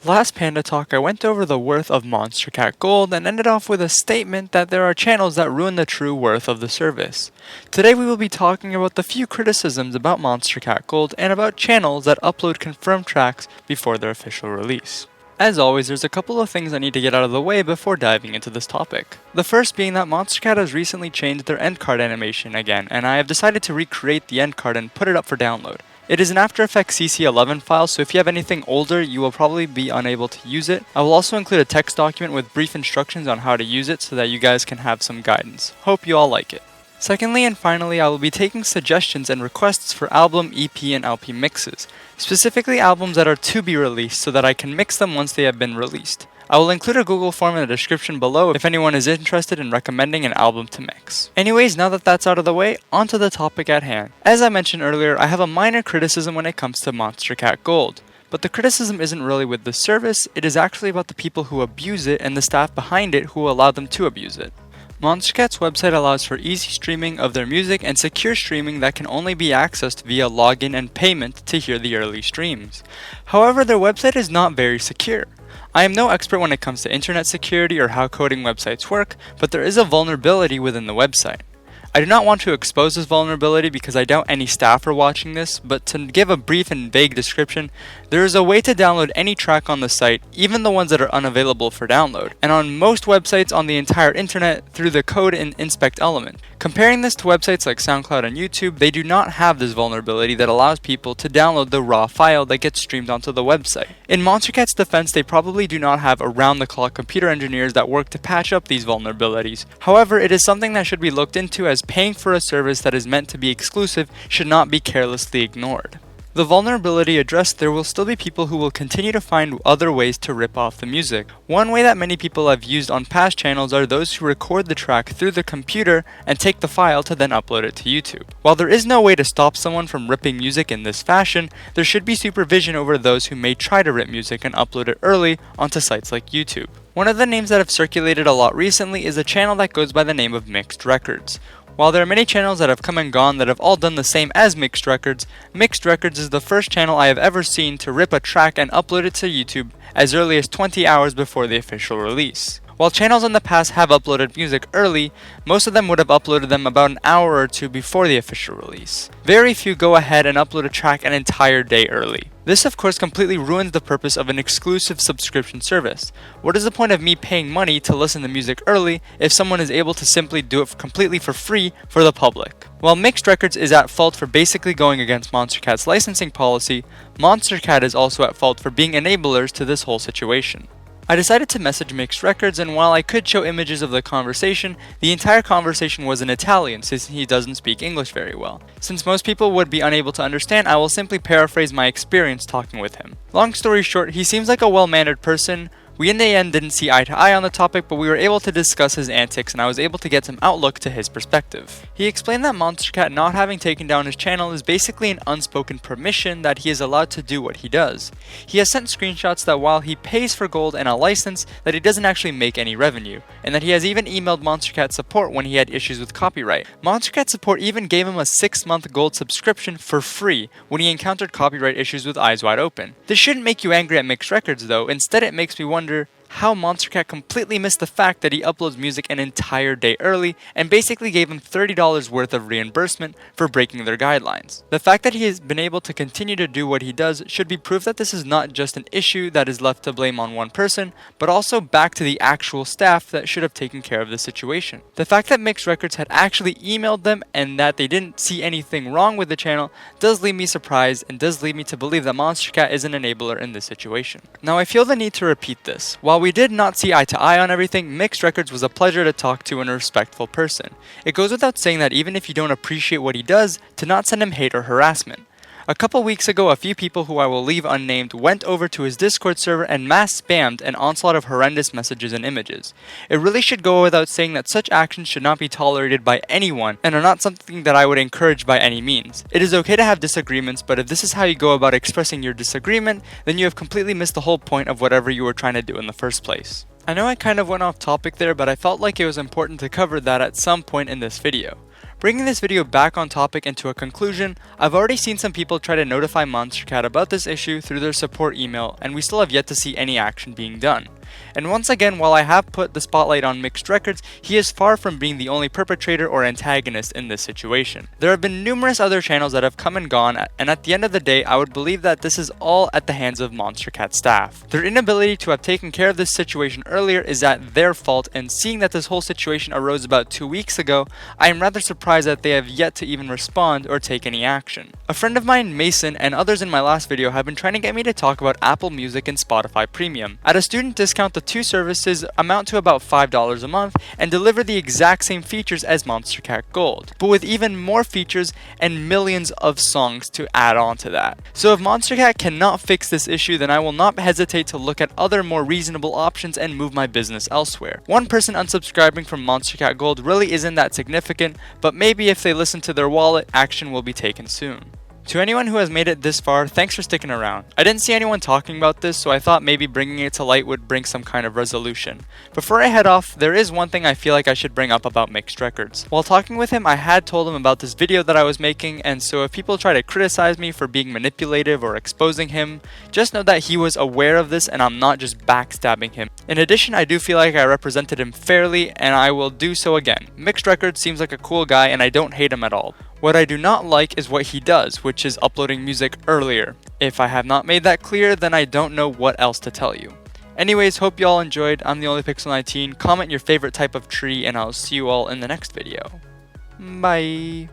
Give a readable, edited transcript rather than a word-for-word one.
Last Panda Talk, I went over the worth of Monstercat Gold and ended off with a statement that there are channels that ruin the true worth of the service. Today we will be talking about the few criticisms about Monstercat Gold and about channels that upload confirmed tracks before their official release. As always, there's a couple of things I need to get out of the way before diving into this topic. The first being that Monstercat has recently changed their end card animation again, and I have decided to recreate the end card and put it up for download. It is an After Effects CC11 file, so if you have anything older, you will probably be unable to use it. I will also include a text document with brief instructions on how to use it so that you guys can have some guidance. Hope you all like it. Secondly and finally, I will be taking suggestions and requests for album, EP, and LP mixes, specifically albums that are to be released so that I can mix them once they have been released. I will include a Google form in the description below if anyone is interested in recommending an album to mix. Anyways, now that that's out of the way, onto the topic at hand. As I mentioned earlier, I have a minor criticism when it comes to Monstercat Gold. But the criticism isn't really with the service, it is actually about the people who abuse it and the staff behind it who allow them to abuse it. Monstercat's website allows for easy streaming of their music and secure streaming that can only be accessed via login and payment to hear the early streams. However, their website is not very secure. I am no expert when it comes to internet security or how coding websites work, but there is a vulnerability within the website. I do not want to expose this vulnerability because I doubt any staff are watching this, but to give a brief and vague description, there is a way to download any track on the site, even the ones that are unavailable for download, and on most websites on the entire internet through the code and inspect element. Comparing this to websites like SoundCloud and YouTube, they do not have this vulnerability that allows people to download the raw file that gets streamed onto the website. In Monstercat's defense, they probably do not have around-the-clock computer engineers that work to patch up these vulnerabilities. However, it is something that should be looked into, as paying for a service that is meant to be exclusive should not be carelessly ignored. The vulnerability addressed, there will still be people who will continue to find other ways to rip off the music. One way that many people have used on past channels are those who record the track through the computer and take the file to then upload it to YouTube. While there is no way to stop someone from ripping music in this fashion, there should be supervision over those who may try to rip music and upload it early onto sites like YouTube. One of the names that have circulated a lot recently is a channel that goes by the name of Mixed Records. While there are many channels that have come and gone that have all done the same as Mixed Records is the first channel I have ever seen to rip a track and upload it to YouTube as early as 20 hours before the official release. While channels in the past have uploaded music early, most of them would have uploaded them about an hour or two before the official release. Very few go ahead and upload a track an entire day early. This of course completely ruins the purpose of an exclusive subscription service. What is the point of me paying money to listen to music early if someone is able to simply do it completely for free for the public? While Mixed Records is at fault for basically going against Monstercat's licensing policy, Monstercat is also at fault for being enablers to this whole situation. I decided to message Mixed Records, and while I could show images of the conversation, the entire conversation was in Italian since he doesn't speak English very well. Since most people would be unable to understand, I will simply paraphrase my experience talking with him. Long story short, he seems like a well-mannered person. We in the end didn't see eye to eye on the topic, but we were able to discuss his antics and I was able to get some outlook to his perspective. He explained that Monstercat not having taken down his channel is basically an unspoken permission that he is allowed to do what he does. He has sent screenshots that while he pays for gold and a license, that he doesn't actually make any revenue, and that he has even emailed Monstercat support when he had issues with copyright. Monstercat support even gave him a 6-month gold subscription for free when he encountered copyright issues with Eyes Wide Open. This shouldn't make you angry at Mixed Records though, instead it makes me wonder how Monstercat completely missed the fact that he uploads music an entire day early and basically gave him $30 worth of reimbursement for breaking their guidelines. The fact that he has been able to continue to do what he does should be proof that this is not just an issue that is left to blame on one person, but also back to the actual staff that should have taken care of the situation. The fact that Mixed Records had actually emailed them and that they didn't see anything wrong with the channel does leave me surprised and does lead me to believe that Monstercat is an enabler in this situation. Now I feel the need to repeat this. While we did not see eye to eye on everything, Mixed Records was a pleasure to talk to and a respectful person. It goes without saying that even if you don't appreciate what he does, to not send him hate or harassment. A couple weeks ago, a few people who I will leave unnamed went over to his Discord server and mass spammed an onslaught of horrendous messages and images. It really should go without saying that such actions should not be tolerated by anyone and are not something that I would encourage by any means. It is okay to have disagreements, but if this is how you go about expressing your disagreement, then you have completely missed the whole point of whatever you were trying to do in the first place. I know I kind of went off topic there, but I felt like it was important to cover that at some point in this video. Bringing this video back on topic and to a conclusion, I've already seen some people try to notify Monstercat about this issue through their support email, and we still have yet to see any action being done. And once again, while I have put the spotlight on Mixed Records, he is far from being the only perpetrator or antagonist in this situation. There have been numerous other channels that have come and gone, and at the end of the day, I would believe that this is all at the hands of Monstercat staff. Their inability to have taken care of this situation earlier is at their fault, and seeing that this whole situation arose about 2 weeks ago, I am rather surprised that they have yet to even respond or take any action. A friend of mine, Mason, and others in my last video have been trying to get me to talk about Apple Music and Spotify Premium. At a student discount, the two services amount to about $5 a month and deliver the exact same features as Monstercat Gold, but with even more features and millions of songs to add on to that. So if Monstercat cannot fix this issue, then I will not hesitate to look at other more reasonable options and move my business elsewhere. One person unsubscribing from Monstercat Gold really isn't that significant, but maybe if they listen to their wallet, action will be taken soon. To anyone who has made it this far, thanks for sticking around. I didn't see anyone talking about this, so I thought maybe bringing it to light would bring some kind of resolution. Before I head off, there is one thing I feel like I should bring up about Mixed Records. While talking with him, I had told him about this video that I was making, and so if people try to criticize me for being manipulative or exposing him, just know that he was aware of this and I'm not just backstabbing him. In addition, I do feel like I represented him fairly, and I will do so again. Mixed Records seems like a cool guy and I don't hate him at all. What I do not like is what he does, which is uploading music earlier. If I have not made that clear, then I don't know what else to tell you. Anyways, hope you all enjoyed. I'm the Only Pixel 19. Comment your favorite type of tree, and I'll see you all in the next video. Bye.